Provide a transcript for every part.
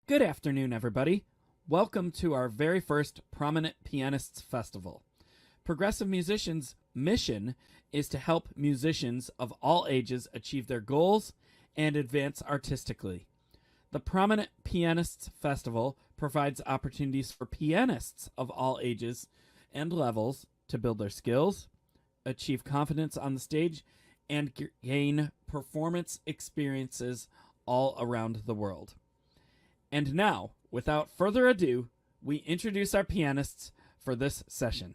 Good afternoon, everybody. Welcome to our very first Prominent Pianists Festival. Progressive Musicians' mission is to help musicians of all ages achieve their goals and advance artistically. The Prominent Pianists Festival provides opportunities for pianists of all ages and levels to build their skills, achieve confidence on the stage, and gain performance experiences all around the world. And now, without further ado, we introduce our pianists for this session.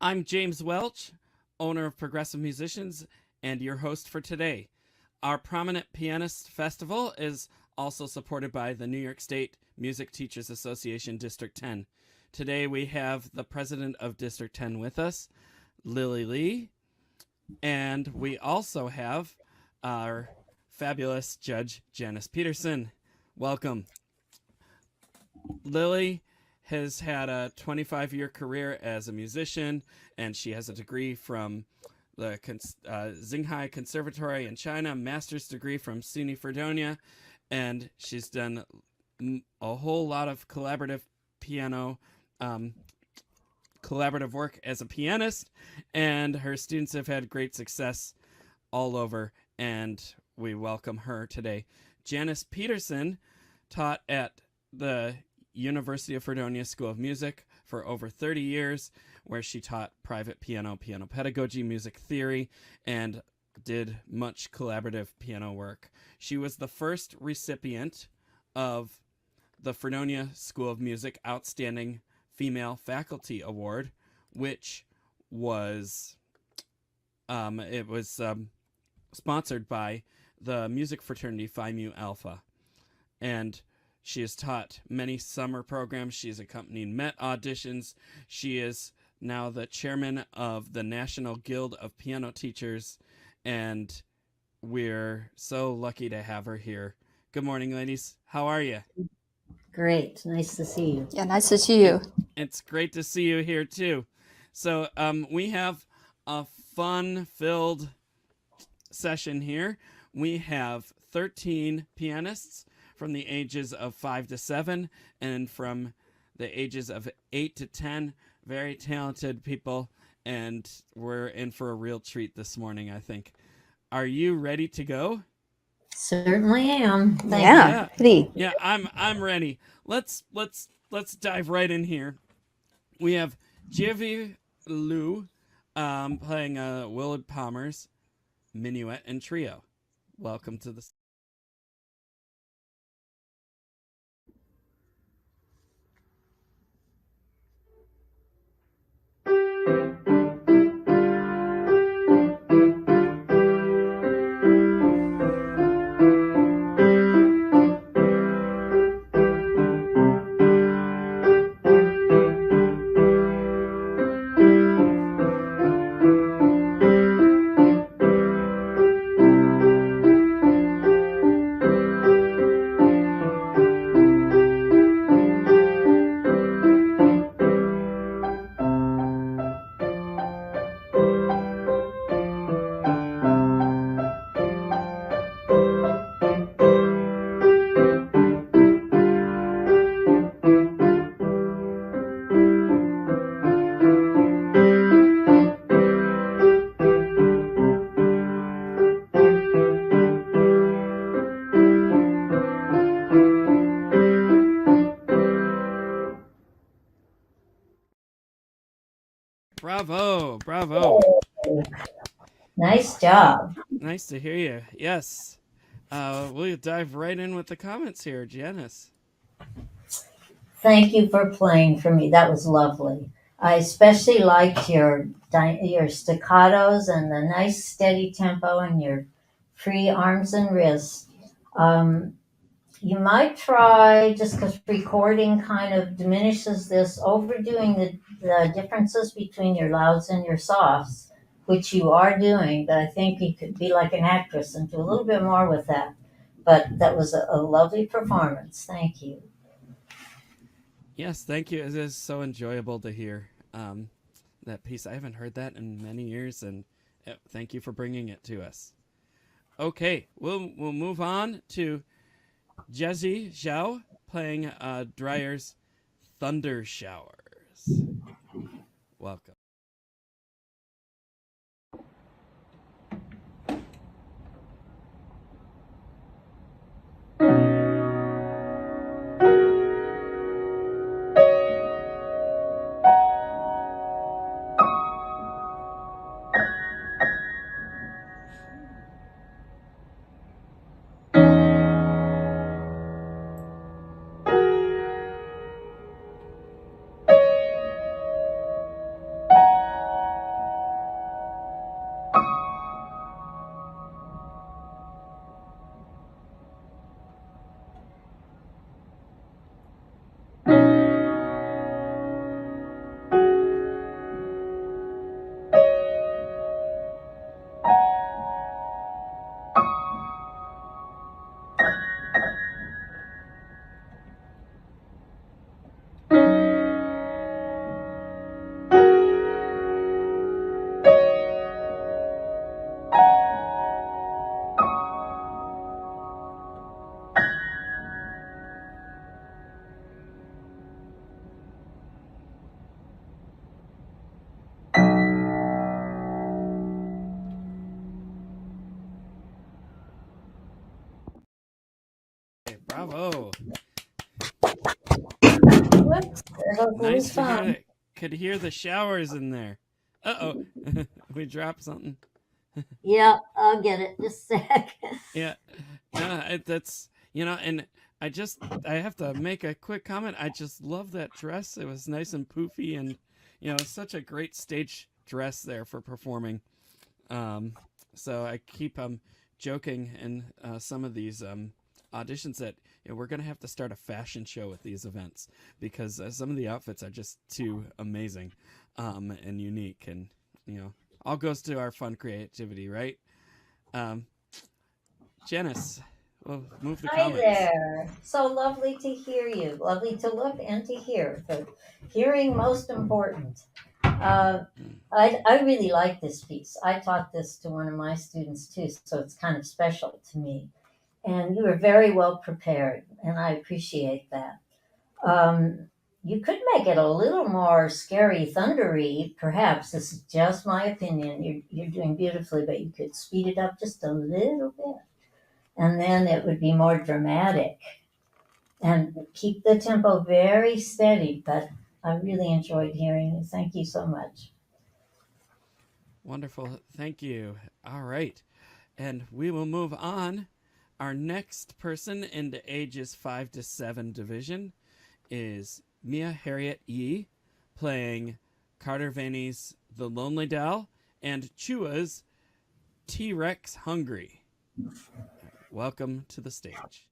I'm James Welch, owner of Progressive Musicians, and your host for today. Our Prominent Pianists Festival is also supported by the New York State Music Teachers Association District 10. Today we have the president of District 10 with us, Lily Lee, and we also have our fabulous judge, Janice Peterson. Welcome. Lily has had a 25-year career as a musician, and she has a degree from the Xinghai Conservatory in China, master's degree from SUNY Fredonia, and she's done a whole lot of collaborative work as a pianist, and her students have had great success all over, and we welcome her today. Janice Peterson taught at the University of Fredonia School of Music for over 30 years, where she taught private piano, piano pedagogy, music theory, and did much collaborative piano work. She was the first recipient of the Fredonia School of Music Outstanding Female Faculty Award, which was sponsored by the music fraternity Phi Mu Alpha, and she has taught many summer programs. She has accompanied Met auditions. She is now the chairman of the National Guild of Piano Teachers, and we're so lucky to have her here. Good morning, ladies. How are you? Great. Nice to see you. Yeah, nice to see you. It's great to see you here, too. So we have a fun-filled session here. We have 13 pianists from the ages of 5 to 7 and from the ages of 8 to 10. Very talented people, and we're in for a real treat this morning, I think. Are you ready to go? Certainly am. Yeah, pretty. Yeah, I'm ready. Let's dive right in here. We have Jiayv Lou playing Willard Palmer's Minuet and Trio. Welcome to the... Bravo, bravo. Nice job. Nice to hear you. Yes. We'll dive right in with the comments here, Janice. Thank you for playing for me. That was lovely. I especially liked your staccatos and the nice steady tempo and your free arms and wrists. You might try, just because recording kind of diminishes this, overdoing the differences between your louds and your softs, which you are doing, but I think you could be like an actress and do a little bit more with that. But that was a lovely performance. Thank you. Yes, thank you. It is so enjoyable to hear that piece. I haven't heard that in many years, and thank you for bringing it to us. Okay, we'll move on to Jiazhi Xiao playing Dreyer's Thunder Showers. Welcome. Bravo. Whoops, Nice to hear it. Could hear the showers in there. Uh-oh. We dropped something. Yeah, I'll get it. Just a sec. Yeah. That's, and I have to make a quick comment. I just love that dress. It was nice and poofy, and, such a great stage dress there for performing. So I keep joking in some of these auditions that we're going to have to start a fashion show at these events, because some of the outfits are just too amazing and unique, and all goes to our fun creativity, right? Janice, we'll move the comments. Hi there. So lovely to hear you. Lovely to look and to hear. The hearing most important. I really like this piece. I taught this to one of my students too, so it's kind of special to me. And you were very well prepared, and I appreciate that. you could make it a little more scary, thundery, perhaps. This is just my opinion. You're doing beautifully, but you could speed it up just a little bit. And then it would be more dramatic. And keep the tempo very steady, but I really enjoyed hearing you. Thank you so much. Wonderful. Thank you. All right. And we will move on. Our next person in the ages 5 to 7 division is Harriet Ye, playing Carter-Vamey's The Lonely Dell and Chua's T-Rex Hungry. Welcome to the stage.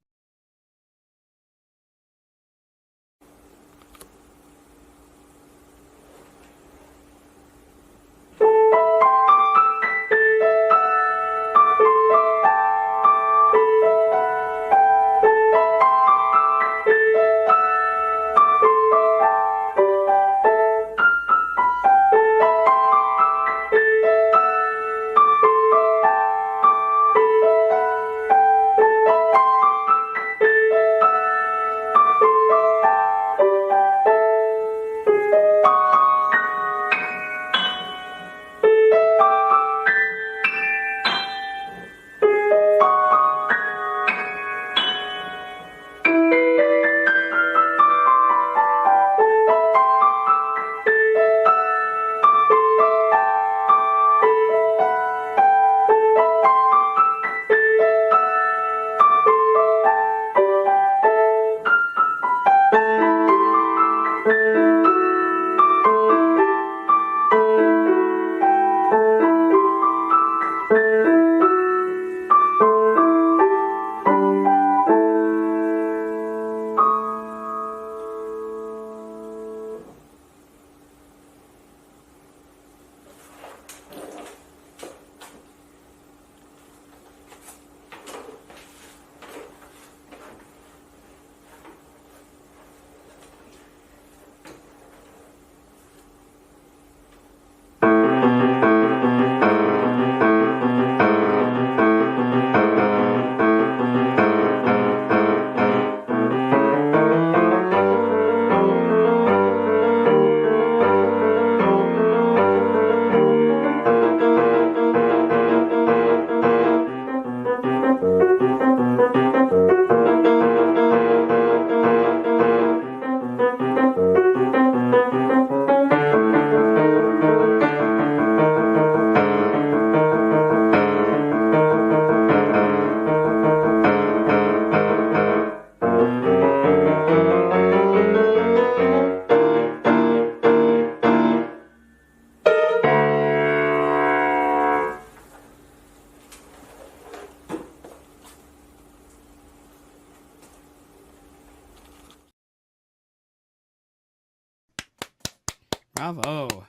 Bravo.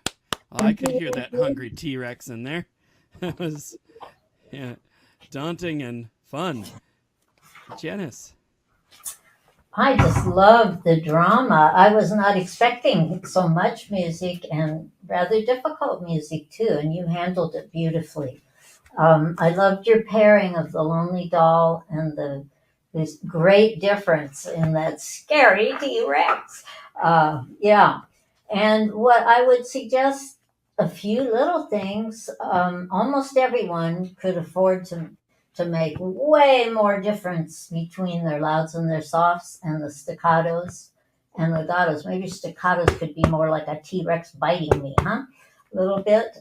Well, I could hear that hungry T-Rex in there. That was daunting and fun. Janice. I just loved the drama. I was not expecting so much music and rather difficult music too, and you handled it beautifully. I loved your pairing of the Lonely Doll and this great difference in that scary T-Rex. Yeah. And what I would suggest, a few little things. Almost everyone could afford to make way more difference between their louds and their softs and the staccatos and legatos. Maybe staccatos could be more like a T-Rex biting me, huh? A little bit.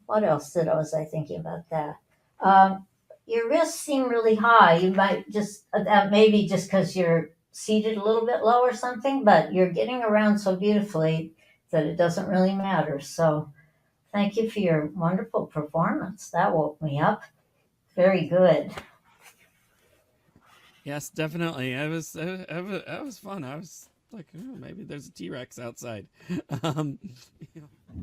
What else was I thinking about that? Your wrists seem really high. You might just, that maybe just because you're seated a little bit low or something, but you're getting around so beautifully that it doesn't really matter. So thank you for your wonderful performance. That woke me up. Very good. Yes, definitely. It was fun. I was like, oh, maybe there's a T-Rex outside.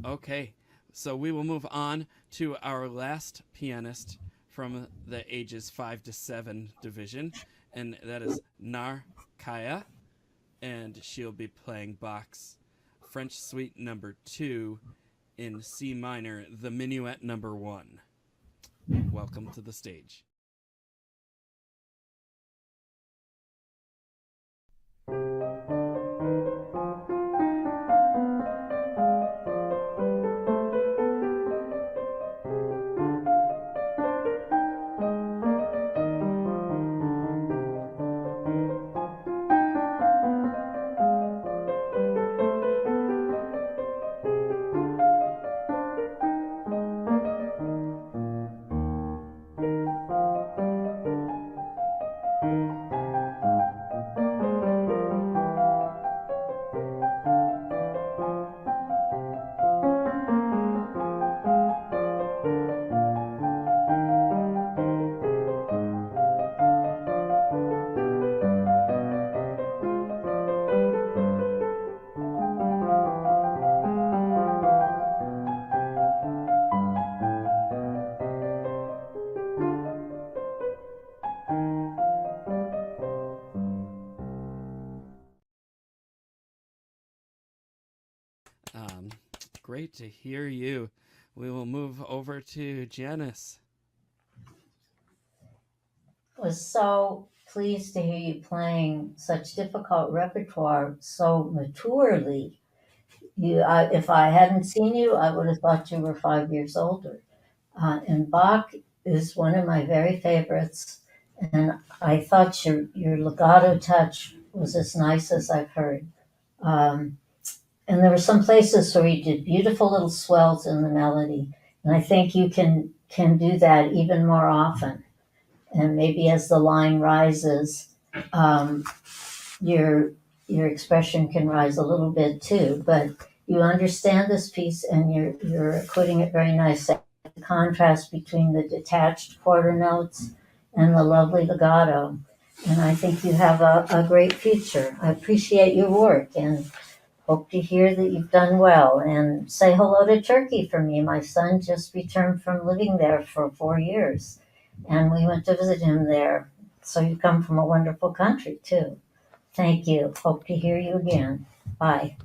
Okay, so we will move on to our last pianist from the ages 5 to 7 division, and that is Zar Kaya, and she'll be playing Bach's French Suite Number 2 in C minor, the Minuet Number 1. Welcome to the stage. great to hear you. We will move over to Janice. Was so pleased to hear you playing such difficult repertoire so maturely. If I hadn't seen you, I would have thought you were 5 years older. And Bach is one of my very favorites. And I thought your legato touch was as nice as I've heard. Um, and there were some places where you did beautiful little swells in the melody. And I think you can do that even more often. And maybe as the line rises, um, your your expression can rise a little bit too. But you understand this piece, and you're putting it very nice. The contrast between the detached quarter notes and the lovely legato, and I think you have a great future. I appreciate your work and hope to hear that you've done well. And say hello to Turkey for me. My son just returned from living there for 4 years, and we went to visit him there. So you come from a wonderful country too. Thank you. Hope to hear you again. Bye.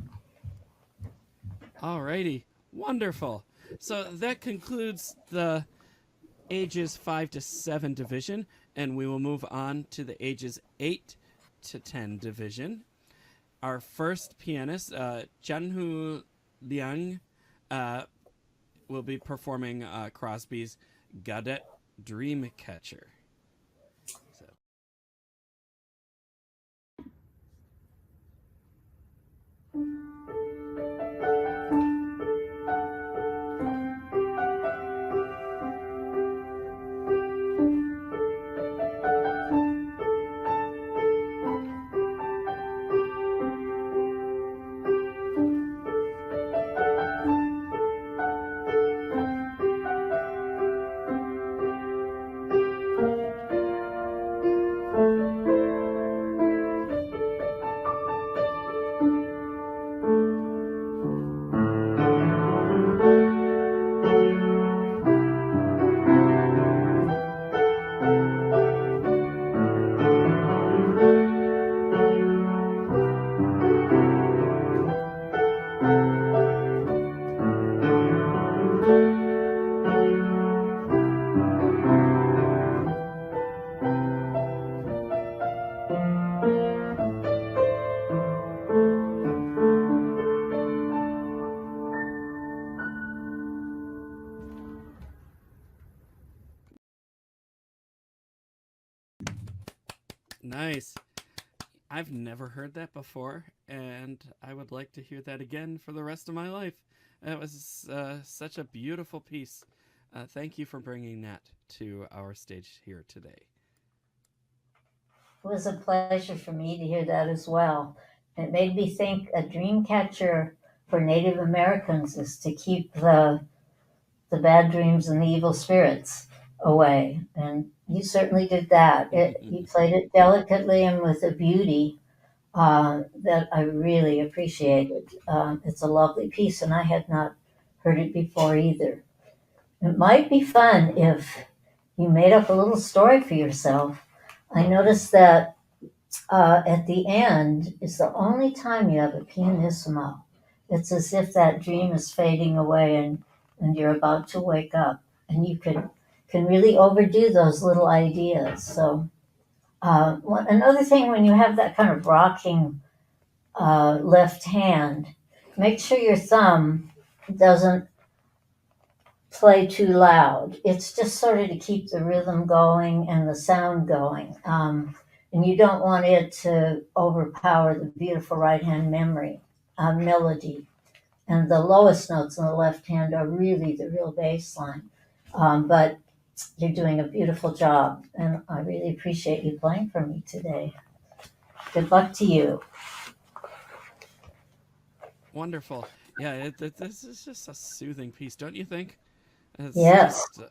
Alrighty, wonderful. So that concludes the ages 5 to 7 division, and we will move on to the ages 8 to 10 division. Our first pianist, Quianhui Lang, will be performing Crosby's Godet Dreamcatcher. So. Nice. I've never heard that before, and I would like to hear that again for the rest of my life. It was such a beautiful piece. Thank you for bringing that to our stage here today. It was a pleasure for me to hear that as well. It made me think a dream catcher for Native Americans is to keep the bad dreams and the evil spirits away. And you certainly did that. You played it delicately and with a beauty that I really appreciated. It's a lovely piece, and I had not heard it before either. It might be fun if you made up a little story for yourself. I noticed that at the end is the only time you have a pianissimo. It's as if that dream is fading away and you're about to wake up. And you can really overdo those little ideas. So another thing, when you have that kind of rocking left hand, make sure your thumb doesn't play too loud. It's just sort of to keep the rhythm going and the sound going. And you don't want it to overpower the beautiful right hand melody. And the lowest notes on the left hand are really the real bass line. But you're doing a beautiful job, and I really appreciate you playing for me today. Good luck to you. Wonderful. Yeah, this is just a soothing piece, don't you think? It's Yes. Just,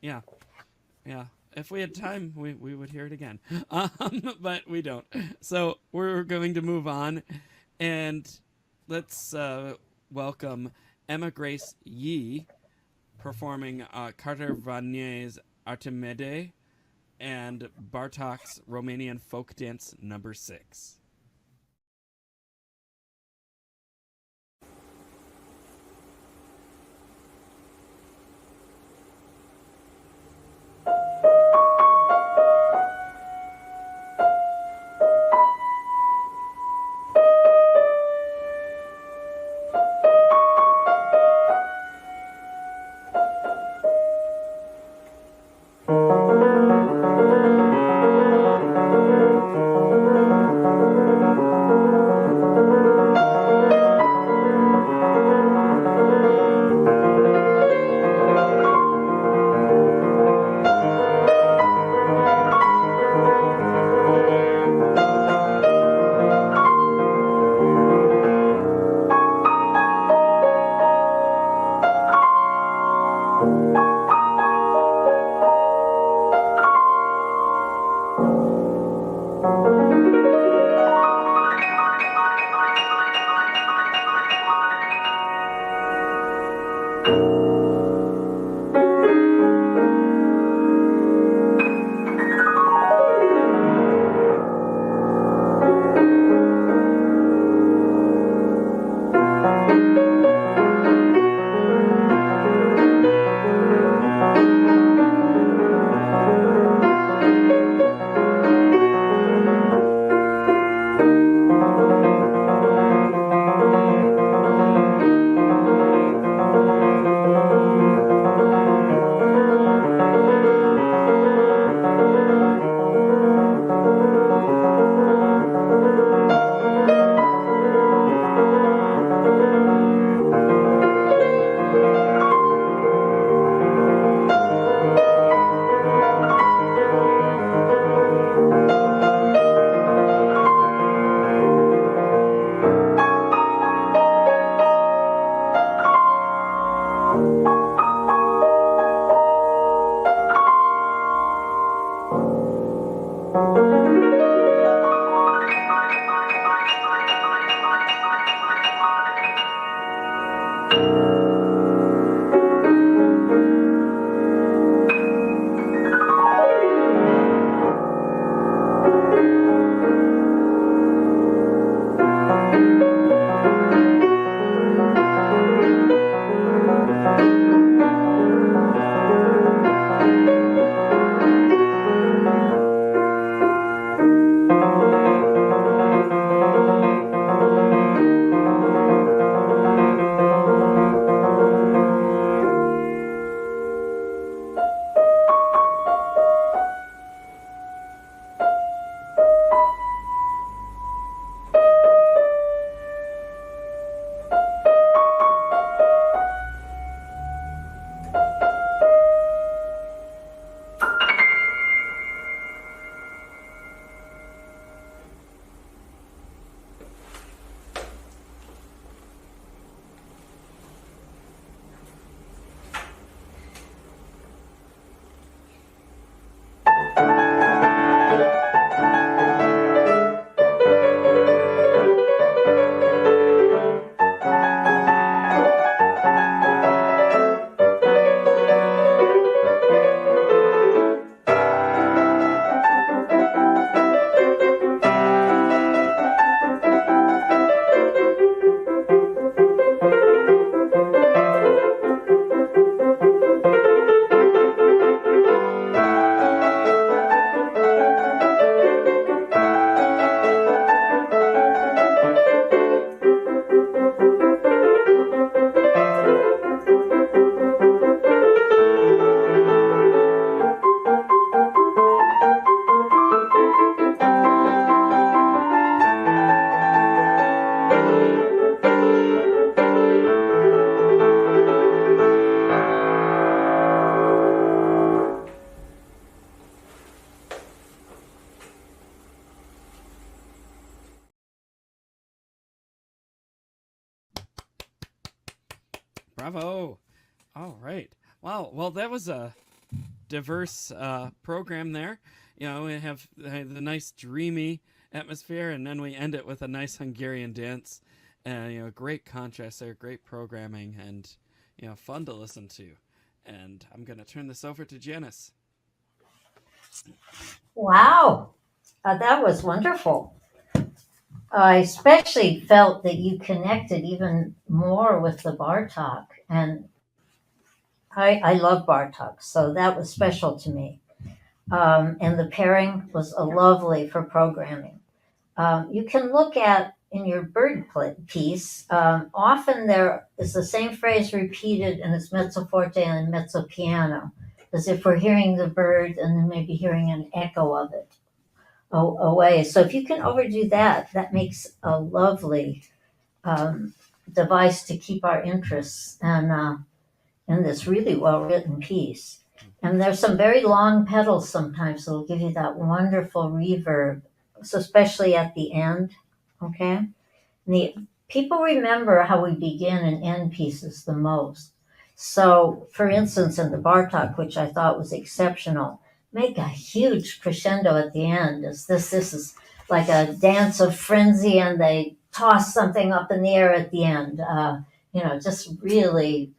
yeah. If we had time, we would hear it again. But we don't. So we're going to move on, and let's welcome Emma Grace Ye performing Carter-Vamey's Artamidae and Bartok's Roumanian folk dance number 6. Bravo. All right. Wow. Well, that was a diverse program there. You know, we have the nice dreamy atmosphere, and then we end it with a nice Hungarian dance. You know, great contrast there, great programming, and, you know, fun to listen to. And I'm going to turn this over to Janice. Wow, that was wonderful. I especially felt that you connected even more with the Bartok, and I love Bartok, so that was special to me. And the pairing was lovely for programming. You can look at in your bird piece, often there is the same phrase repeated in its mezzo forte and mezzo piano, as if we're hearing the bird and then maybe hearing an echo of it away. So if you can overdo that, that makes a lovely device to keep our interests and in this really well written piece. And there's some very long pedals sometimes that'll give you that wonderful reverb, so especially at the end. Okay, people remember how we begin and end pieces the most. So, for instance, in the Bartok, which I thought was exceptional, make a huge crescendo at the end. As this is like a dance of frenzy, and they toss something up in the air at the end. Just really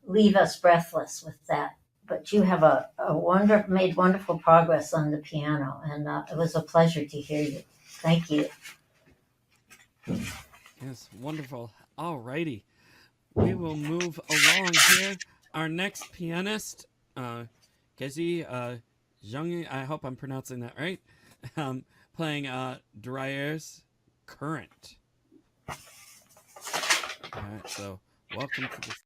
leave us breathless with that. But you have made wonderful progress on the piano, and it was a pleasure to hear you. Thank you. Yes, wonderful. All righty. We will move along here. Our next pianist, Gezhi Xiong, I hope I'm pronouncing that right, playing Dreyer's Current. All right, so welcome to the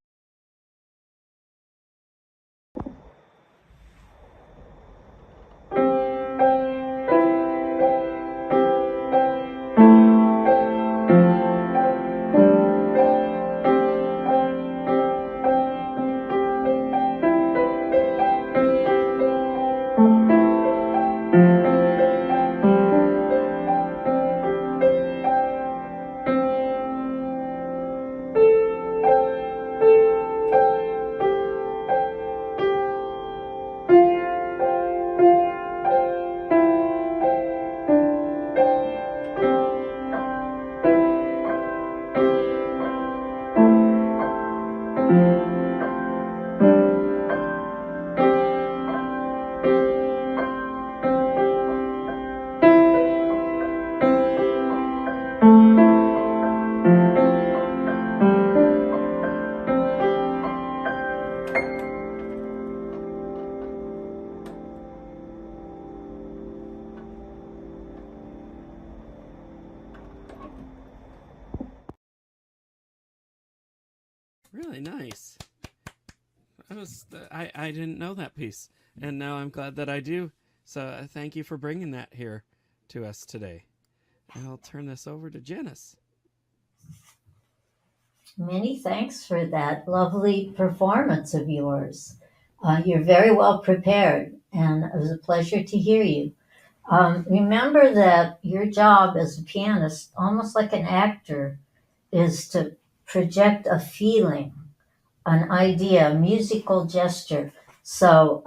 Really nice. I didn't know that piece, and now I'm glad that I do. So thank you for bringing that here to us today. And I'll turn this over to Janice. Many thanks for that lovely performance of yours. You're very well prepared, and it was a pleasure to hear you. Remember that your job as a pianist, almost like an actor, is to project a feeling, an idea, a musical gesture. So,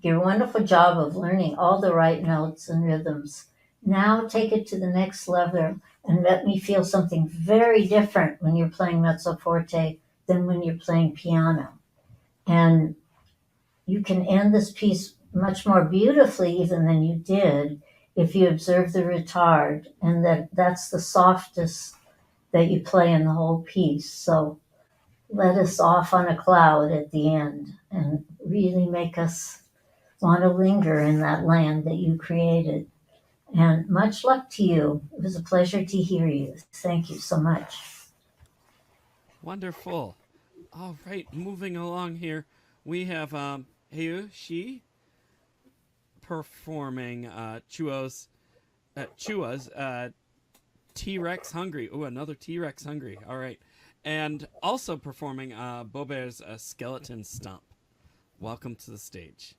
your wonderful job of learning all the right notes and rhythms. Now take it to the next level and let me feel something very different when you're playing mezzo forte than when you're playing piano. And you can end this piece much more beautifully even than you did if you observe the retard, and that's the softest that you play in the whole piece. So let us off on a cloud at the end and really make us want to linger in that land that you created. And much luck to you. It was a pleasure to hear you. Thank you so much. Wonderful. All right, moving along here, we have Heyu Shi performing Chua's T-Rex Hungry. Ooh, another T-Rex Hungry. All right. And also performing Bober's Skeleton Stomp. Welcome to the stage.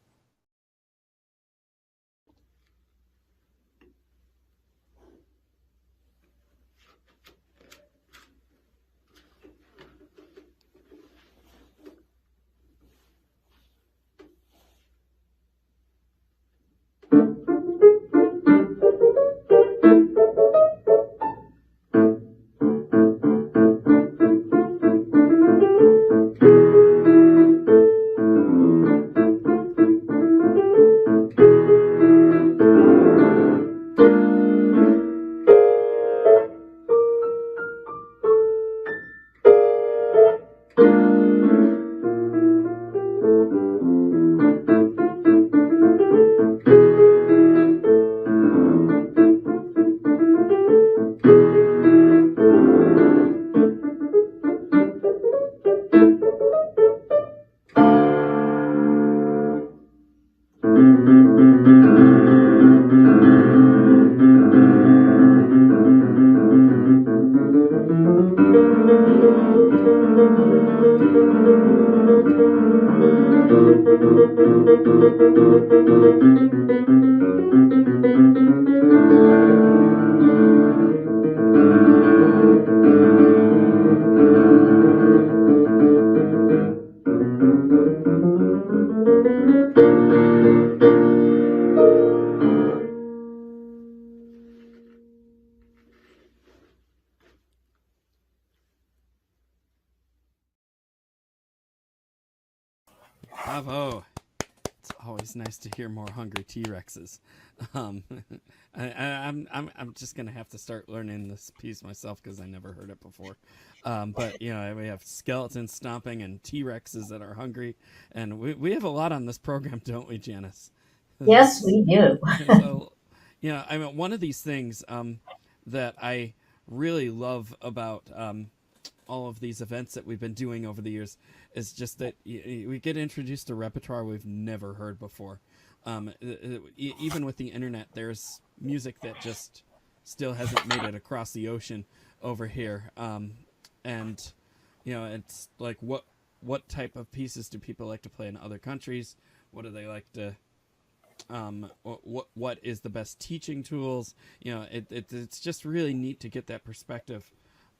Bravo. It's always nice to hear more hungry T-Rexes. I'm just gonna have to start learning this piece myself because I never heard it before. But you know, we have skeletons stomping and T-Rexes that are hungry, and we have a lot on this program, don't we, Janice? Yes, we do. So, you know, I mean, one of these things that I really love about all of these events that we've been doing over the years is just that we get introduced to repertoire we've never heard before. Even with the internet, there's music that just still hasn't made it across the ocean over here. And, you know, it's like what type of pieces do people like to play in other countries? What do they like to... what is the best teaching tools? You know, it's just really neat to get that perspective.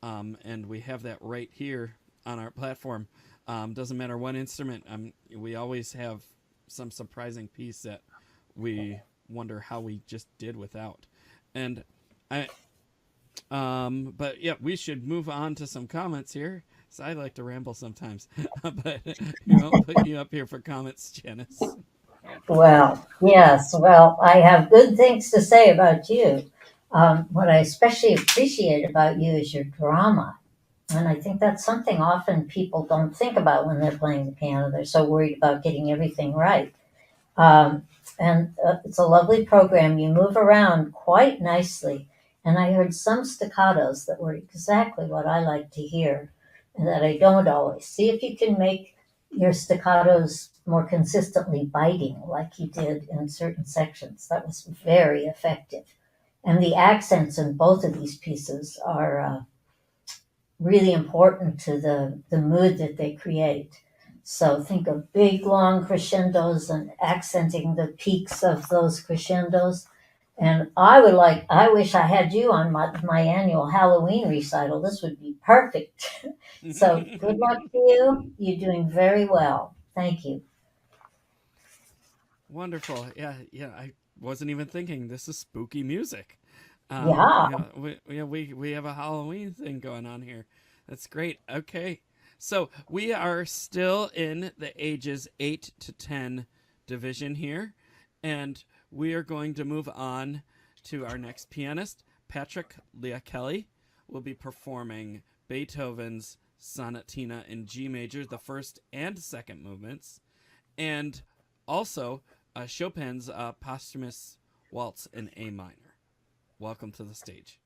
And we have that right here on our platform. Doesn't matter what instrument. We always have some surprising piece that we wonder how we just did without. And but yeah, we should move on to some comments here. So I like to ramble sometimes, but you know, put you up here for comments, Janice. Well, yes. Well, I have good things to say about you. What I especially appreciate about you is your drama. And I think that's something often people don't think about when they're playing the piano. They're so worried about getting everything right. And it's a lovely program. You move around quite nicely. And I heard some staccatos that were exactly what I like to hear and that I don't always. See if you can make your staccatos more consistently biting like you did in certain sections. That was very effective. And the accents in both of these pieces are really important to the mood that they create. So think of big long crescendos and accenting the peaks of those crescendos. And I wish I had you on my annual Halloween recital. This would be perfect. So good luck to you. You're doing very well. Thank you. Wonderful. Yeah, yeah. I wasn't even thinking this is spooky music. Yeah. We have a Halloween thing going on here. That's great. Okay. So we are still in the ages 8 to 10 division here, and we are going to move on to our next pianist. Patrick Lea-Kelly will be performing Beethoven's Sonatina in G major, the first and second movements, and also Chopin's Posthumous Waltz in A minor. Welcome to the stage.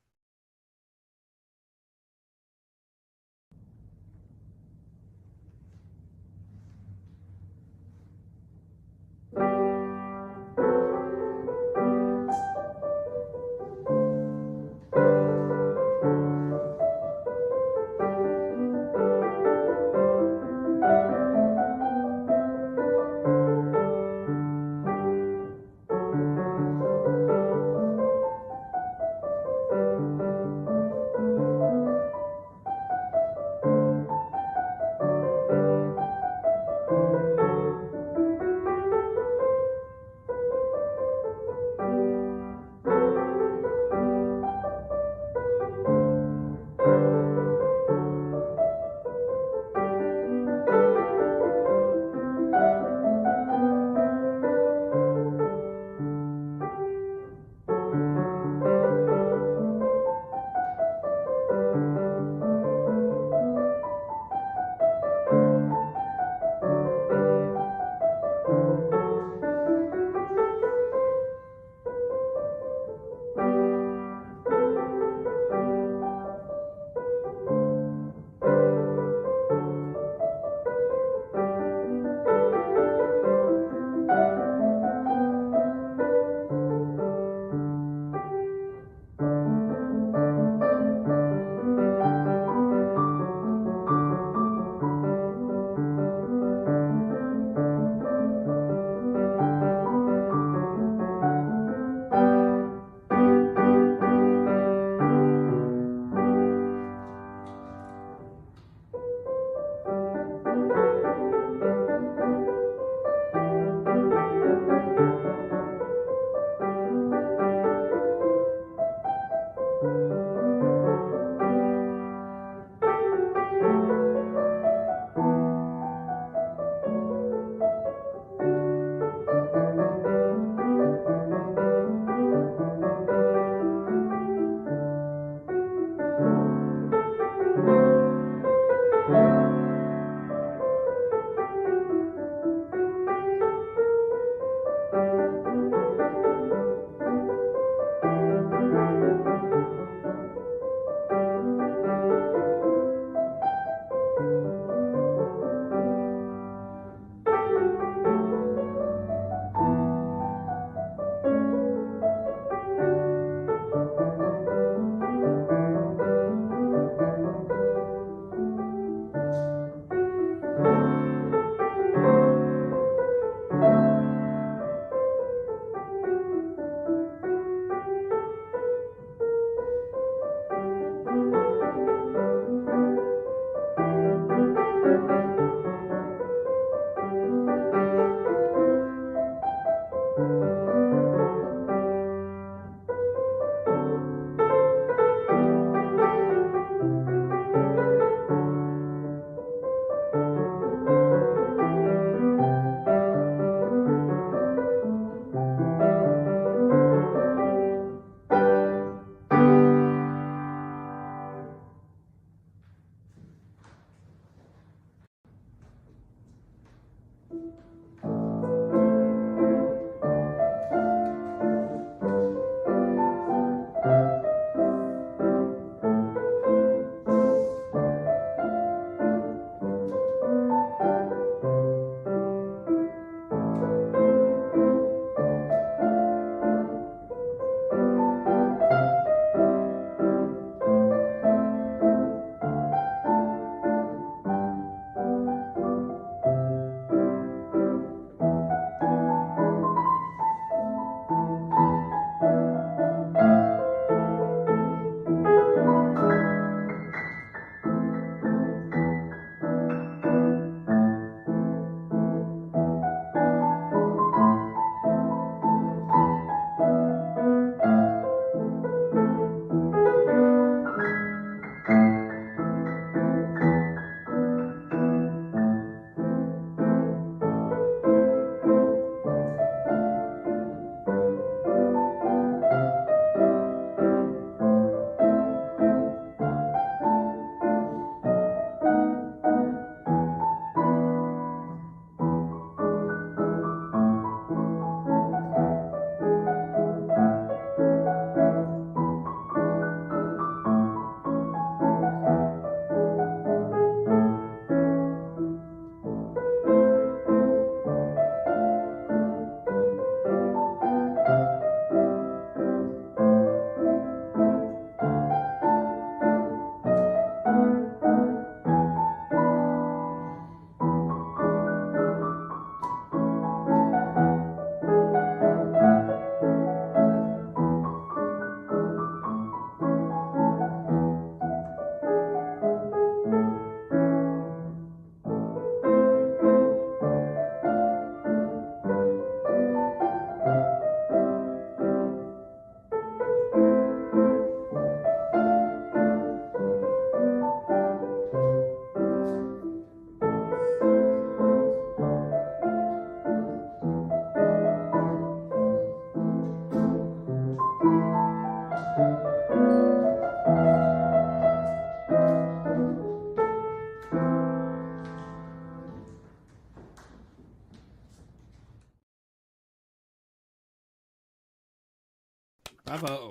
Bravo.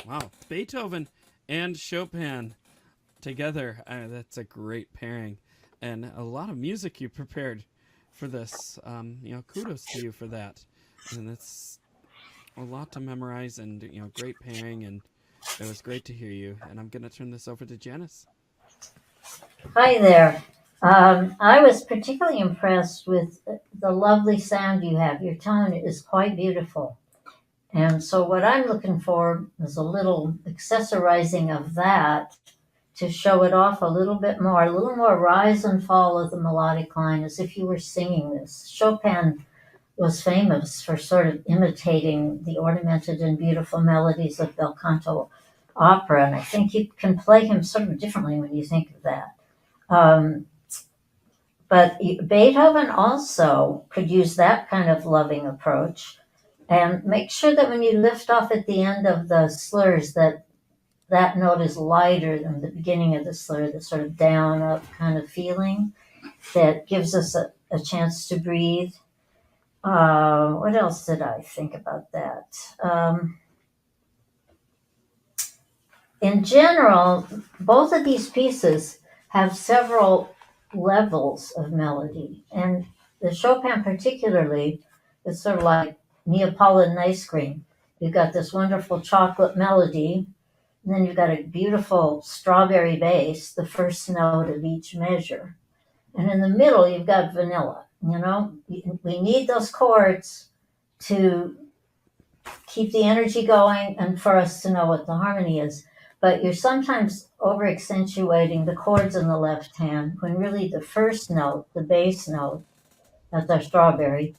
Wow. Beethoven and Chopin together. That's a great pairing. And a lot of music you prepared for this. Kudos to you for that. And it's a lot to memorize and, great pairing. And it was great to hear you. And I'm going to turn this over to Janice. Hi there. I was particularly impressed with the lovely sound you have. Your tone is quite beautiful. And so, what I'm looking for is a little accessorizing of that to show it off a little more rise and fall of the melodic line as if you were singing this. Chopin was famous for sort of imitating the ornamented and beautiful melodies of bel canto opera, and I think you can play him sort of differently when you think of that. But Beethoven also could use that kind of loving approach and make sure that when you lift off at the end of the slurs that note is lighter than the beginning of the slur, the sort of down up kind of feeling that gives us a chance to breathe. What else did I think about that? In general, both of these pieces have several levels of melody, and the Chopin particularly is sort of like Neapolitan ice cream. You've got this wonderful chocolate melody, and then you've got a beautiful strawberry bass, the first note of each measure. And in the middle, you've got vanilla. We need those chords to keep the energy going and for us to know what the harmony is. But you're sometimes over accentuating the chords in the left hand when really the first note, the bass note, that's our strawberry,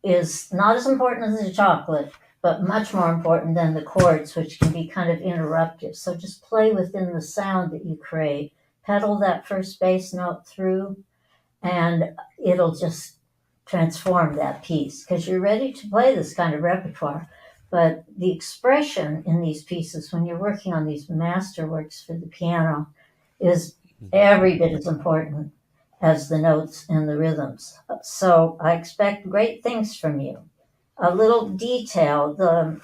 is not as important as the chocolate, but much more important than the chords, which can be kind of interruptive. So just play within the sound that you create. Pedal that first bass note through, and it'll just transform that piece because you're ready to play this kind of repertoire. But the expression in these pieces, when you're working on these masterworks for the piano, is every bit as important as the notes and the rhythms. So I expect great things from you. A little detail, the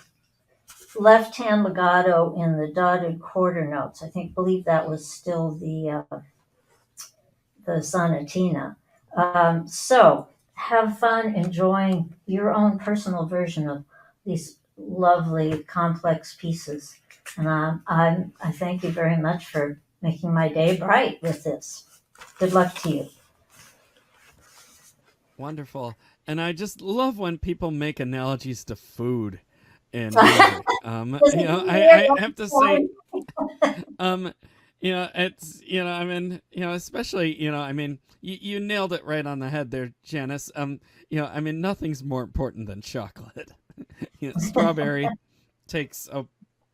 left hand legato in the dotted quarter notes, believe that was still the Sonatina. So have fun enjoying your own personal version of these lovely, complex pieces. And I thank you very much for making my day bright with this. Good luck to you. Wonderful. And I just love when people make analogies to food and music. I have to say, it's, especially, you nailed it right on the head there, Janice. Nothing's more important than chocolate. Strawberry takes a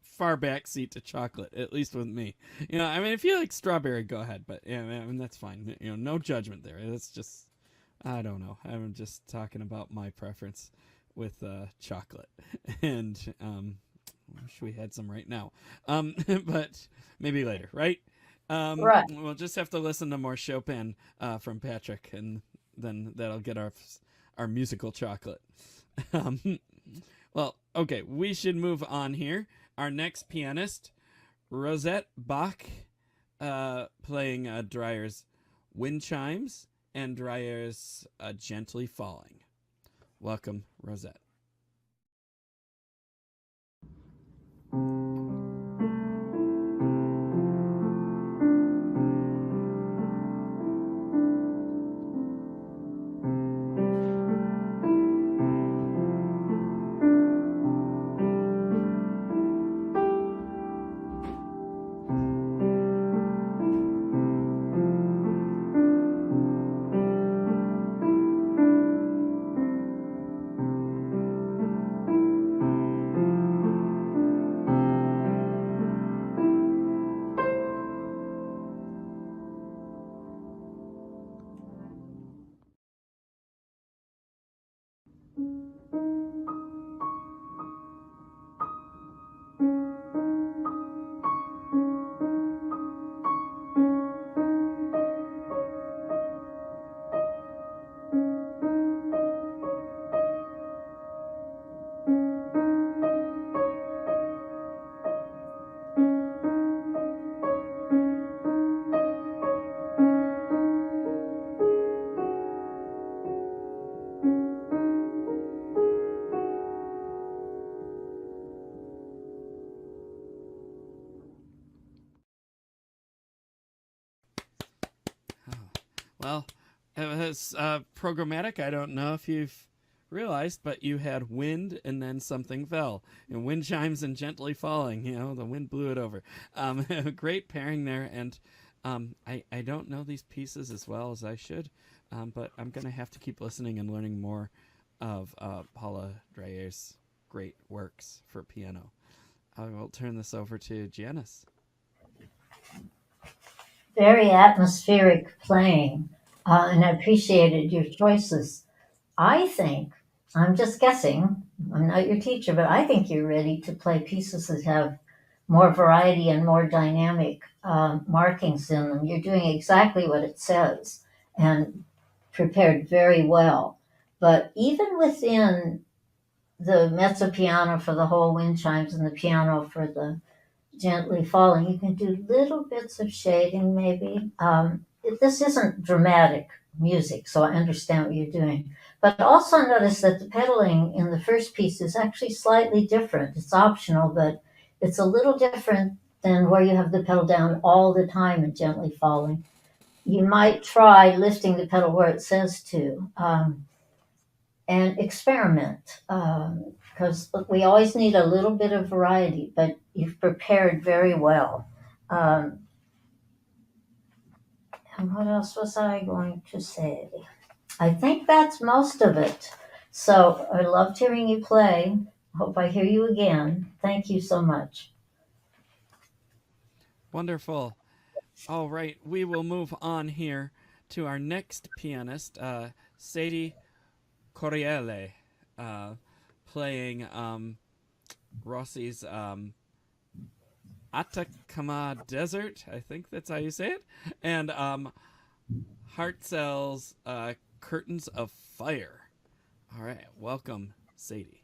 far back seat to chocolate, at least with me. If you like strawberry, go ahead, but that's fine. No judgment there. It's just, I don't know. I'm just talking about my preference with chocolate, and I wish we had some right now, but maybe later, right? Right. We'll just have to listen to more Chopin from Patrick, and then that'll get our musical chocolate. Well, okay, we should move on here. Our next pianist, Rosette Bach, playing Dreyer's Wind Chimes and Dreyer's Gently Falling. Welcome, Rosette. Well, it was programmatic. I don't know if you've realized, but you had wind and then something fell. And wind chimes and gently falling. The wind blew it over. Great pairing there. And I don't know these pieces as well as I should, but I'm going to have to keep listening and learning more of Paula Dreyer's great works for piano. I will turn this over to Janice. Very atmospheric playing, and I appreciated your choices. I think, I'm just guessing, I'm not your teacher, but I think you're ready to play pieces that have more variety and more dynamic markings in them. You're doing exactly what it says and prepared very well. But even within the mezzo piano for the whole wind chimes and the piano for the gently falling, you can do little bits of shading maybe. This isn't dramatic music, so I understand what you're doing. But also notice that the pedaling in the first piece is actually slightly different. It's optional, but it's a little different than where you have the pedal down all the time and gently falling. You might try lifting the pedal where it says to, and experiment. Because we always need a little bit of variety, but you've prepared very well. And what else was I going to say? I think that's most of it. So I loved hearing you play. Hope I hear you again. Thank you so much. Wonderful. All right, we will move on here to our next pianist, Sadie Corriele, playing Rossi's Atacama Desert, I think that's how you say it, and Hartzell's Curtains of Fire. All right, welcome, Sadie.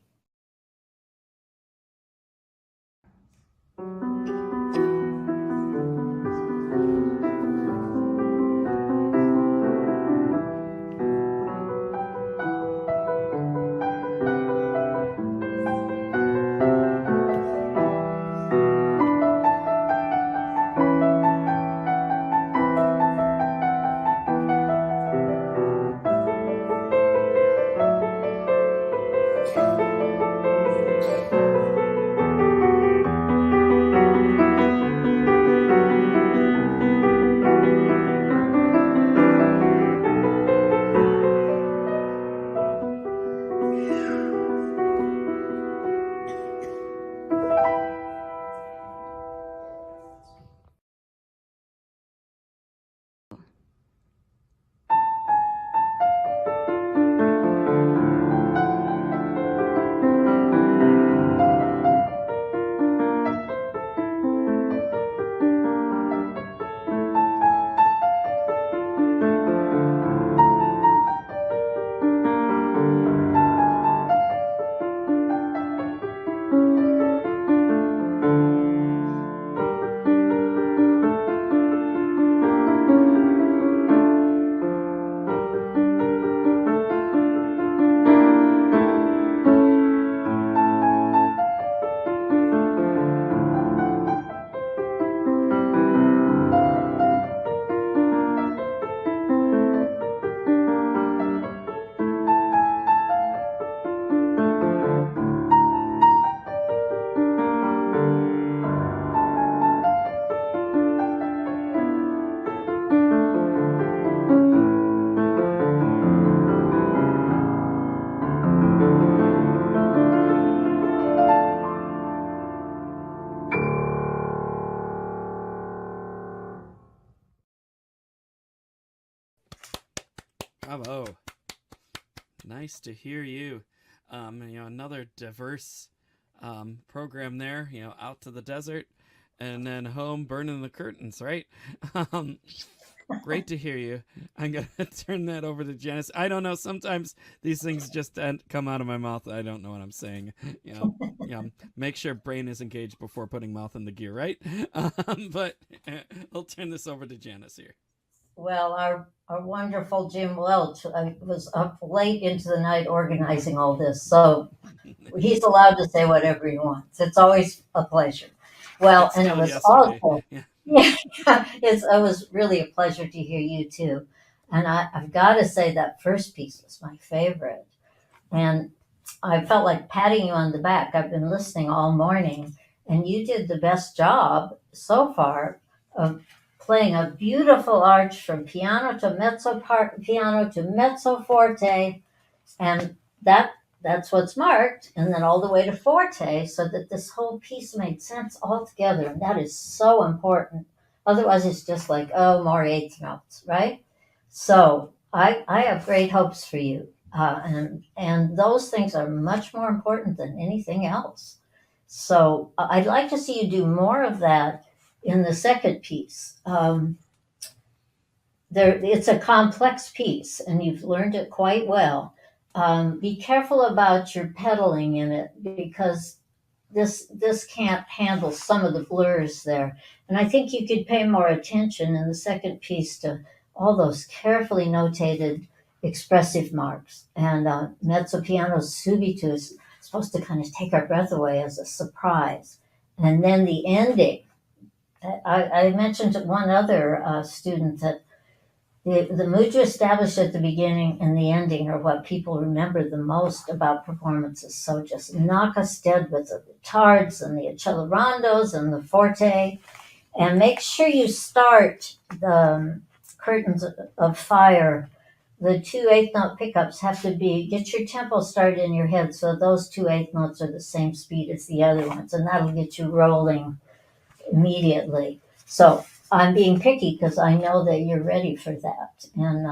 Bravo. Nice to hear you. Another diverse program there, out to the desert and then home burning the curtains, right? Great to hear you. I'm going to turn that over to Janice. I don't know. Sometimes these things just come out of my mouth. I don't know what I'm saying. Make sure brain is engaged before putting mouth in the gear, right? But I'll turn this over to Janice here. Well, our wonderful Jim Welch was up late into the night organizing all this, so he's allowed to say whatever he wants. It's always a pleasure. Well, and it was also, it was really a pleasure to hear you too. And I've got to say that first piece was my favorite. And I felt like patting you on the back. I've been listening all morning, and you did the best job so far of playing a beautiful arch from piano to mezzo piano to mezzo forte, and that's what's marked, and then all the way to forte, so that this whole piece made sense altogether, and that is so important. Otherwise, it's just like, oh, more eighth notes, right? So I have great hopes for you, and those things are much more important than anything else. So I'd like to see you do more of that in the second piece. It's a complex piece, and you've learned it quite well. Be careful about your pedaling in it, because this can't handle some of the blurs there. And I think you could pay more attention in the second piece to all those carefully notated expressive marks. And mezzo piano subito is supposed to kind of take our breath away as a surprise. And then the ending. I mentioned to one other student that the mudra established at the beginning and the ending are what people remember the most about performances. So just knock us dead with the tards and the accelerandos and the forte, and make sure you start the curtains of fire. The 2 eighth note pickups have to get your tempo started in your head, so those 2 eighth notes are the same speed as the other ones, and that'll get you rolling immediately. So I'm being picky because I know that you're ready for that. And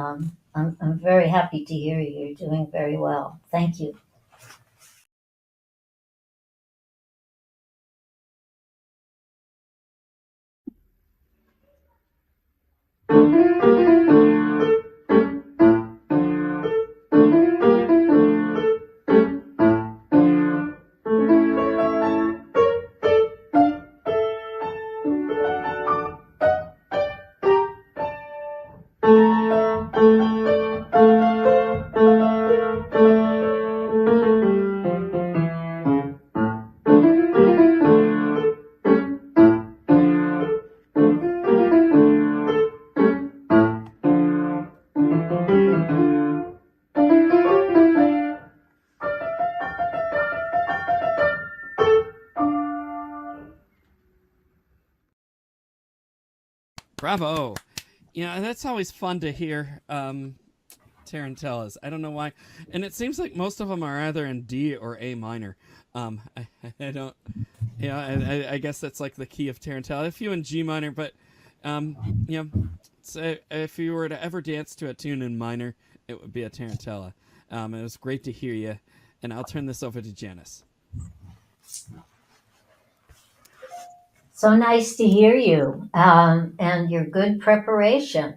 I'm very happy to hear you. You're doing very well. Thank you. Bravo. Yeah, that's always fun to hear tarantellas. I don't know why. And it seems like most of them are either in D or A minor. I don't. Yeah, I guess that's like the key of tarantella. A few in G minor, but you know, so if you were to ever dance to a tune in minor, it would be a tarantella. It was great to hear you, and I'll turn this over to Janice. So nice to hear you, and your good preparation.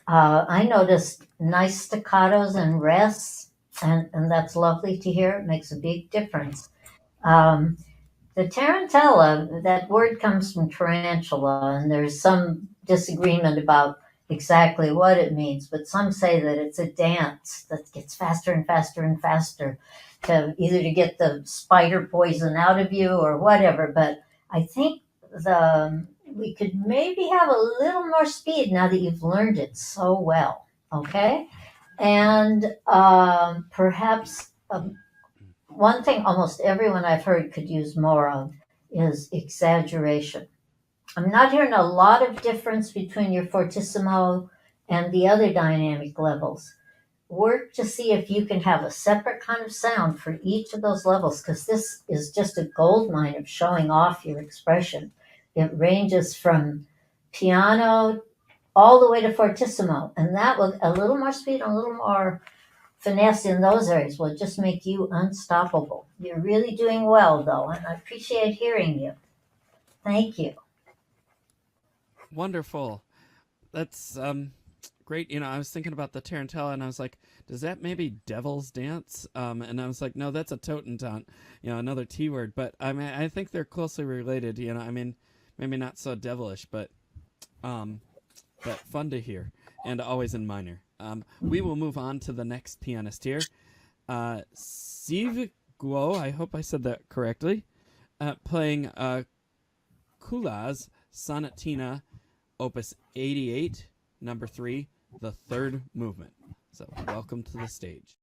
I noticed nice staccatos and rests, and that's lovely to hear. It makes a big difference. Um, the tarantella, that word comes from tarantula, and there's some disagreement about exactly what it means, but some say that it's a dance that gets faster and faster and faster to either to get the spider poison out of you or whatever. But I think we could maybe have a little more speed now that you've learned it so well. Okay, and perhaps one thing almost everyone I've heard could use more of is exaggeration. I'm not hearing a lot of difference between your fortissimo and the other dynamic levels. Work to see if you can have a separate kind of sound for each of those levels, because this is just a gold mine of showing off your expression. It ranges from piano all the way to fortissimo, and that with a little more speed and a little more finesse in those areas will just make you unstoppable. You're really doing well, though, and I appreciate hearing you. Thank you. Wonderful. That's great. You know, I was thinking about the tarantella, and I was like, does that maybe devil's dance? And I was like, no, that's a totentant, you know, another T word. But I mean, I think they're closely related. You know, I mean, maybe not so devilish, but fun to hear, and always in minor. We will move on to the next pianist here, Jiayv Lou. I hope I said that correctly. Playing Kulas Sonatina, Opus 88, number 3, the third movement. So welcome to the stage.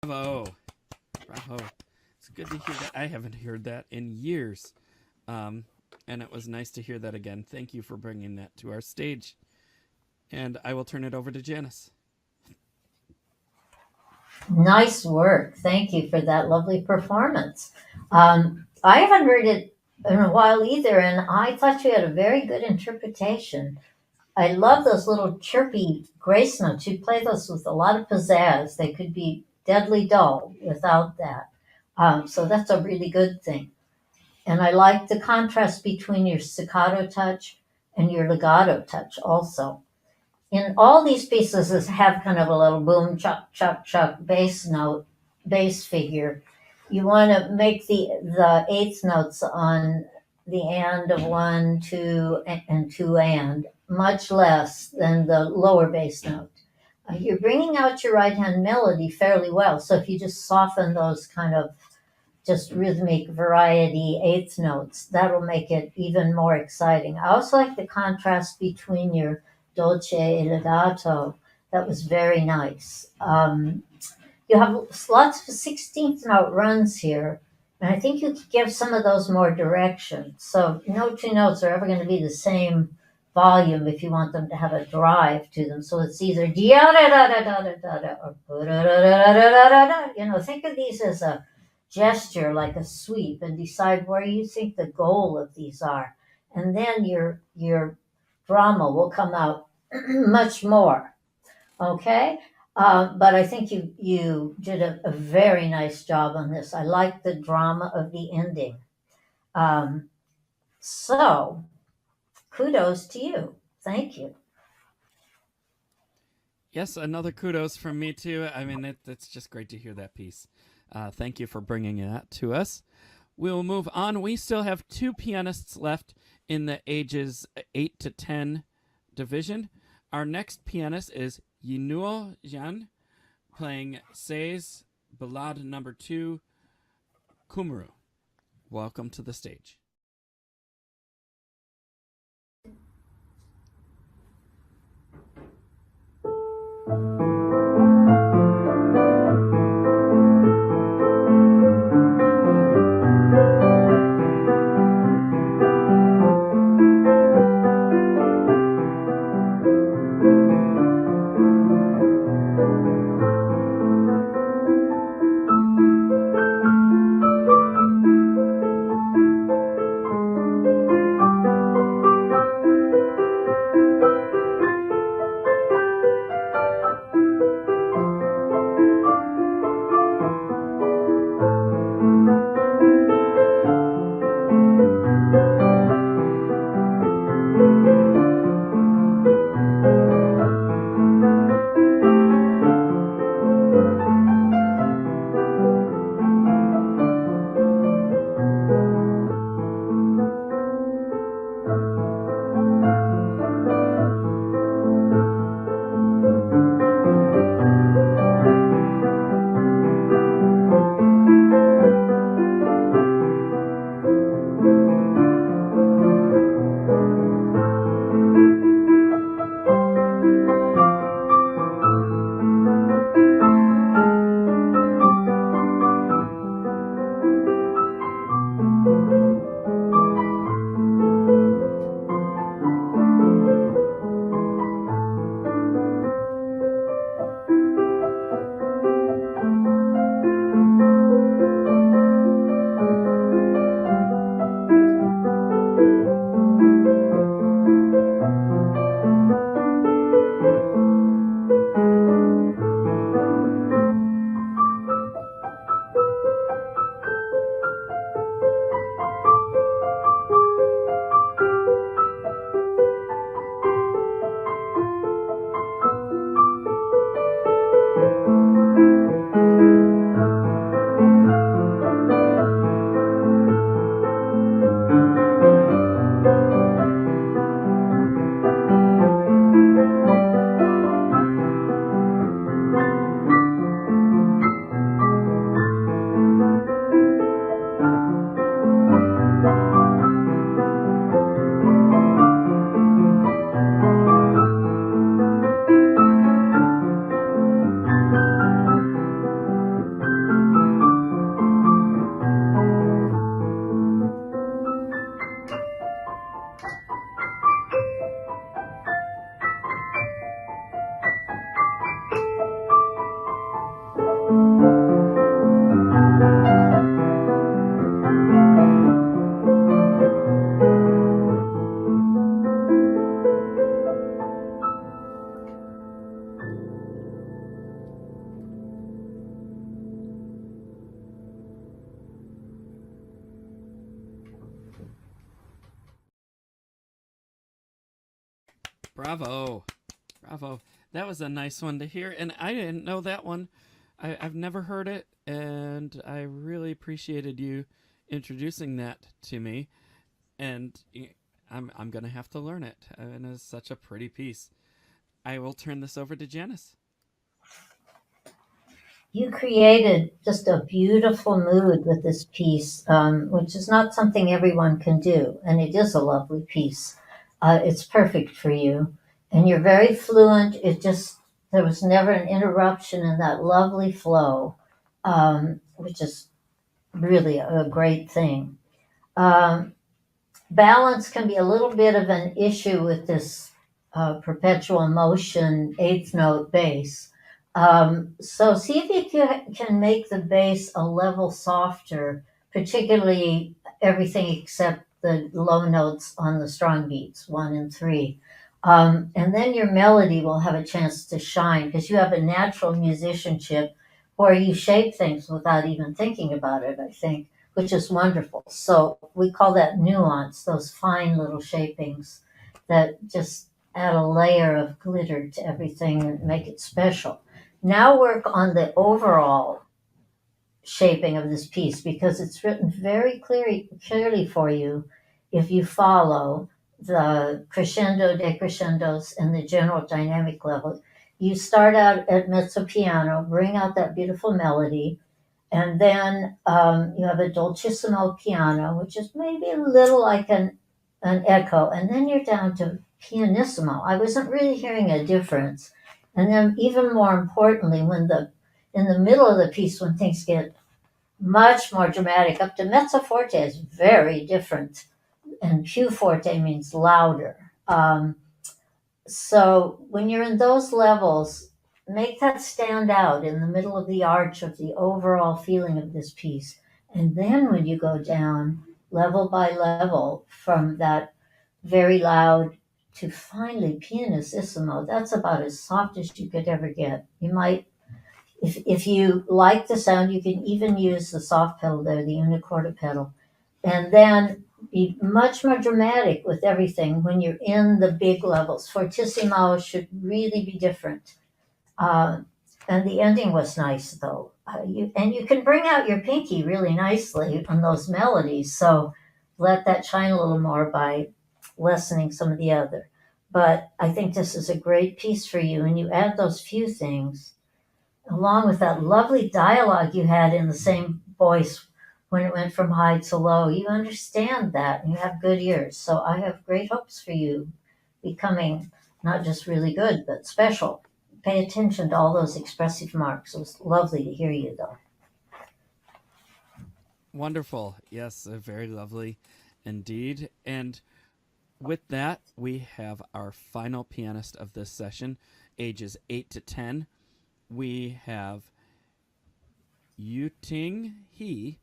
Bravo. Bravo. It's good to hear that. I haven't heard that in years. And it was nice to hear that again. Thank you for bringing that to our stage. And I will turn it over to Janice. Nice work. Thank you for that lovely performance. I haven't heard it in a while either, and I thought you had a very good interpretation. I love those little chirpy grace notes. You play those with a lot of pizzazz. They could be deadly dull without that. So that's a really good thing. And I like the contrast between your staccato touch and your legato touch also. In all these pieces have kind of a little boom, chuck, chuck, chuck bass note, bass figure. You want to make the eighth notes on the and of 1, 2, and 2 and much less than the lower bass note. You're bringing out your right hand melody fairly well. So if you just soften those kind of just rhythmic variety eighth notes, that'll make it even more exciting. I also like the contrast between your dolce e legato. That was very nice. You have lots of 16th note runs here, and I think you could give some of those more direction. So no two notes are ever going to be the same volume if you want them to have a drive to them. So it's either or think of these as a gesture, like a sweep, and decide where you think the goal of these are. And then your drama will come out much more. Okay? But I think you did a very nice job on this. I like the drama of the ending. So kudos to you. Thank you. Yes, another kudos from me too. I mean, it's just great to hear that piece. Thank you for bringing that to us. We'll move on. We still have two pianists left in the ages 8 to 10 division. Our next pianist is Yinuo Jian, playing Say's Ballad No. 2, Kumru. Welcome to the stage. Bravo. Bravo. That was a nice one to hear. And I didn't know that one. I've never heard it. And I really appreciated you introducing that to me. And I'm going to have to learn it. And it's such a pretty piece. I will turn this over to Janice. You created just a beautiful mood with this piece, which is not something everyone can do. And it is a lovely piece. It's perfect for you. And you're very fluent. There was never an interruption in that lovely flow, which is really a great thing. balance can be a little bit of an issue with this perpetual motion eighth note bass. So see if you can make the bass a level softer, particularly everything except the low notes on the strong beats, 1 and 3. And then your melody will have a chance to shine because you have a natural musicianship where you shape things without even thinking about it, I think, which is wonderful. So we call that nuance, those fine little shapings that just add a layer of glitter to everything and make it special. Now work on the overall shaping of this piece because it's written very clearly for you if you follow the crescendo, decrescendos, and the general dynamic level. You start out at mezzo piano, bring out that beautiful melody, and then you have a dolcissimo piano, which is maybe a little like an echo, and then you're down to pianissimo. I wasn't really hearing a difference. And then even more importantly, when the in the middle of the piece, when things get much more dramatic, up to mezzo forte is very different, and più forte means louder. So when you're in those levels, make that stand out in the middle of the arch of the overall feeling of this piece. And then when you go down level by level from that very loud to finally pianissimo, that's about as soft as you could ever get. You might, if you like the sound, you can even use the soft pedal there, the unicorda pedal. And then be much more dramatic with everything when you're in the big levels. Fortissimo should really be different. And the ending was nice, though. You can bring out your pinky really nicely on those melodies. So let that shine a little more by lessening some of the other. But I think this is a great piece for you. And you add those few things along with that lovely dialogue you had in the same voice when it went from high to low. You understand that and you have good ears. So I have great hopes for you becoming not just really good, but special. Pay attention to all those expressive marks. It was lovely to hear you, though. Wonderful. Yes, very lovely indeed. And with that, we have our final pianist of this session, ages 8 to 10. We have Yuting He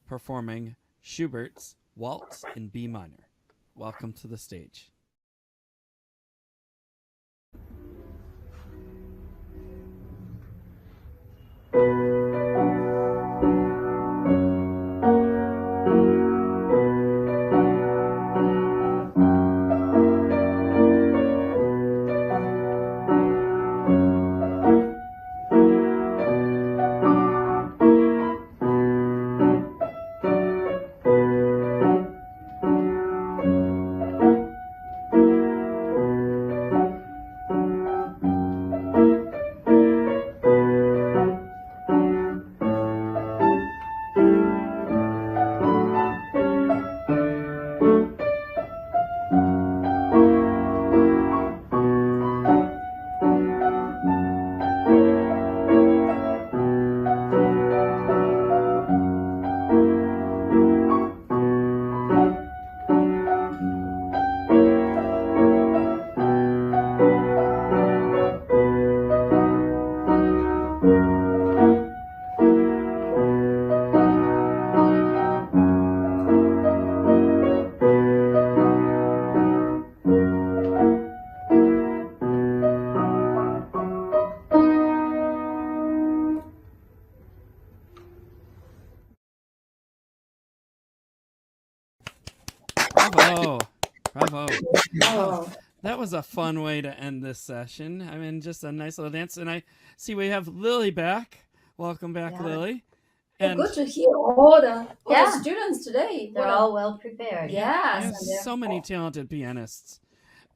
performing Schubert's Waltz in B minor. Welcome to the stage. Bravo. Bravo. Oh, That was a fun way to end this session. I mean, just a nice little dance. And I see we have Lily back. Welcome back, Yeah. Lily. And good to hear all the Yeah. students today. They're all well prepared. Yes. we have and they're- so many talented pianists.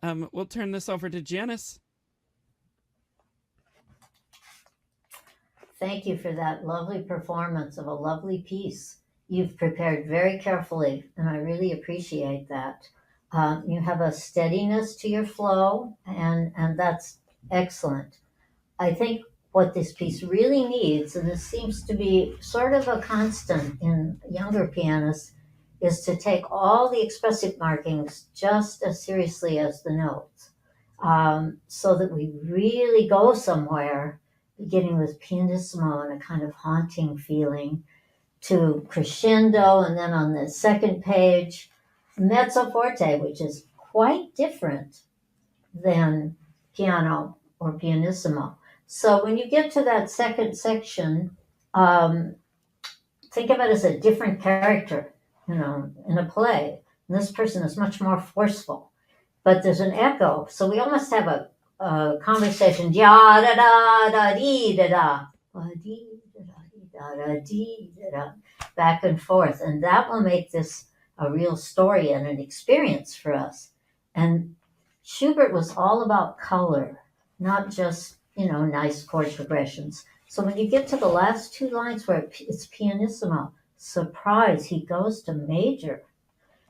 We'll turn this over to Janice. Thank you for that lovely performance of a lovely piece. You've prepared very carefully, and I really appreciate that. You have a steadiness to your flow, and that's excellent. I think what this piece really needs, and this seems to be sort of a constant in younger pianists, is to take all the expressive markings just as seriously as the notes, so that we really go somewhere, beginning with pianissimo and a kind of haunting feeling, to crescendo, and then on the second page, mezzo forte, which is quite different than piano or pianissimo. So when you get to that second section, think of it as a different character, in a play. And this person is much more forceful, but there's an echo. So we almost have a conversation, da da da da dee da da, dee da da dee da da, back and forth, and that will make this a real story and an experience for us. And Schubert was all about color, not just nice chord progressions. So when you get to the last two lines where it's pianissimo, surprise, he goes to major.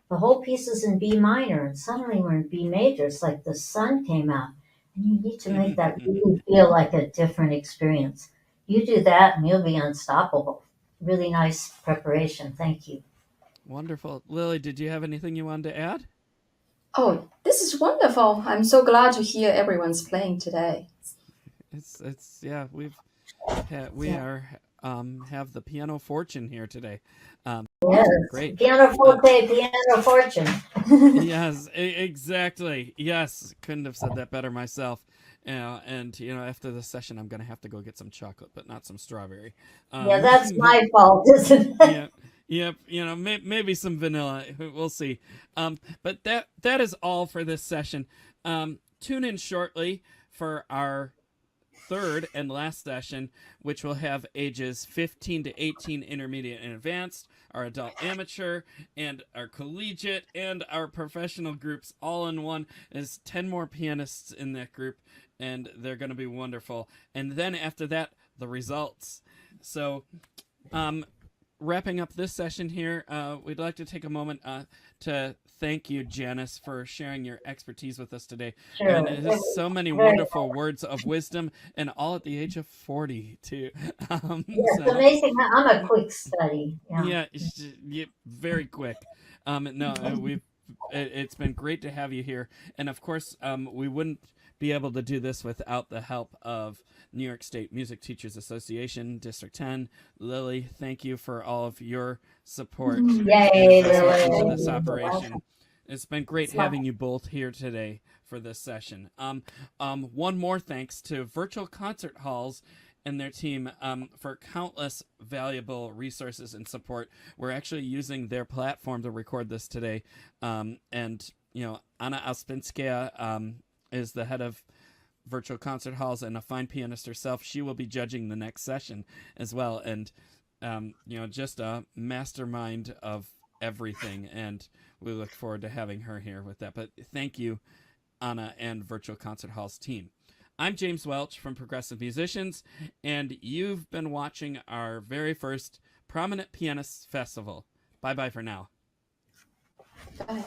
The whole piece is in B minor, and suddenly we're in B major. It's like the sun came out, and you need to make that really feel like a different experience. You do that, and you'll be unstoppable. Really nice preparation. Thank you. Wonderful. Lily, did you have anything you wanted to add? Oh, this is wonderful. I'm so glad to hear everyone's playing today. It's yeah, we have the piano fortune here today. Yes, great. Piano forte, piano fortune. Yes, exactly. Yes, couldn't have said that better myself. And after this session, I'm gonna have to go get some chocolate, but not some strawberry. Yeah, that's my fault, isn't it? Yep. Maybe some vanilla. We'll see. But that is all for this session. Tune in shortly for our third and last session, which will have ages 15 to 18 intermediate and advanced, our adult amateur, and our collegiate, and our professional groups all in one. There's 10 more pianists in that group, and they're going to be wonderful. And then after that, the results. So, wrapping up this session here, we'd like to take a moment to thank you, Janice, for sharing your expertise with us today. Sure. And there's so many wonderful words of wisdom, and all at the age of 40, too. It's amazing. I'm a quick study. Yeah, very quick. It's been great to have you here. And, of course, we wouldn't be able to do this without the help of New York State Music Teachers Association, District 10. Lily, thank you for all of your support. Yay, Lily. This operation. It's been great having you both here today for this session. One more thanks to Virtual Concert Halls and their team for countless valuable resources and support. We're actually using their platform to record this today. And Anna Ospinskaya is the head of Virtual Concert Halls and a fine pianist herself. She will be judging the next session as well. And, just a mastermind of everything. And we look forward to having her here with that. But thank you, Anna and Virtual Concert Halls team. I'm James Welch from Progressive Musicians, and you've been watching our very first Prominent Pianists Festival. Bye-bye for now. Bye.